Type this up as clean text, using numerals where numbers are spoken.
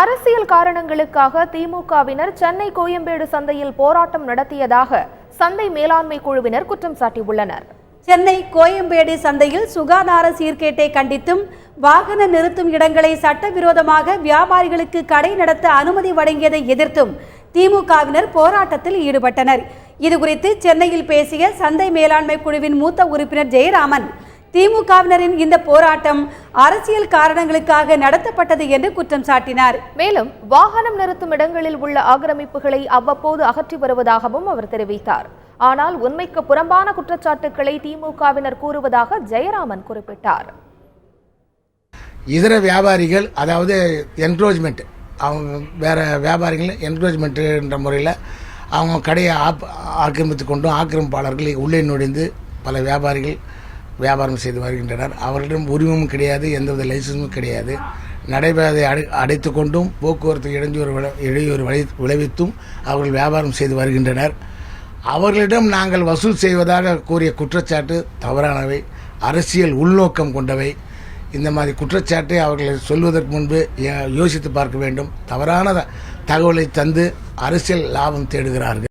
அரசியல் காரணங்களுக்காக திமுகவினர் சென்னை கோயம்பேடு சந்தையில் போராட்டம் நடத்தியதாக சந்தை மேலாண்மை குழுவினர் குற்றம் சாட்டியுள்ளனர். சென்னை கோயம்பேடு சந்தையில் சுகாதார சீர்கேட்டை கண்டித்தும் வாகன நிறுத்தும் இடங்களை சட்டவிரோதமாக வியாபாரிகளுக்கு கடை நடத்த அனுமதி வழங்கியதை எதிர்த்தும் திமுகவினர் போராட்டத்தில் ஈடுபட்டனர். இதுகுறித்து சென்னையில் பேசிய சந்தை மேலாண்மை குழுவின் மூத்த உறுப்பினர் ஜெயராமன், திமுகவினரின் இந்த போராட்டம் அரசியல் காரணங்களுக்காக நடத்தப்பட்டது என்று குற்றம் சாட்டினார். மேலும் வாகனம் நிறுத்தும் இடங்களில் உள்ள ஆக்கிரமிப்புகளை அவ்வப்போது அகற்றி வருவதாகவும் அவர் தெரிவித்தார். ஆனால் உண்மைக்கு புறம்பான குற்றச்சாட்டுக்களை திமுகவினர் கூறுவதாக ஜெயராமன் குறிப்பிட்டார். இதர வியாபாரிகள், அதாவது என்க்ரோச்மெண்ட், அவங்க வேற வியாபாரிகள் என்க்ரோச்மெண்ட் என்ற முறையில் அவங்க கடையை ஆக்கிரமித்து கொண்டும் ஆக்கிரமிப்பாளர்கள் உள்ளே நுழைந்து பல வியாபாரிகள் வியாபாரம் செய்து வருகின்றனர். அவர்களிடம் உரிமமும் கிடையாது, எந்தவித லைசன்ஸும் கிடையாது. நடைபாதை அடைத்து கொண்டும் போக்குவரத்து இடையூறு விளைவித்தும் அவர்கள் வியாபாரம் செய்து வருகின்றனர். அவர்களிடம் நாங்கள் வசூல் செய்வதாக கூறிய குற்றச்சாட்டு தவறானவை, அரசியல் உள்நோக்கம் கொண்டவை. இந்த மாதிரி குற்றச்சாட்டை அவர்கள் சொல்வதற்கு முன்பு யோசித்து பார்க்க வேண்டும். தவறான தகவலை தந்து அரசியல் லாபம் தேடுகிறார்கள்.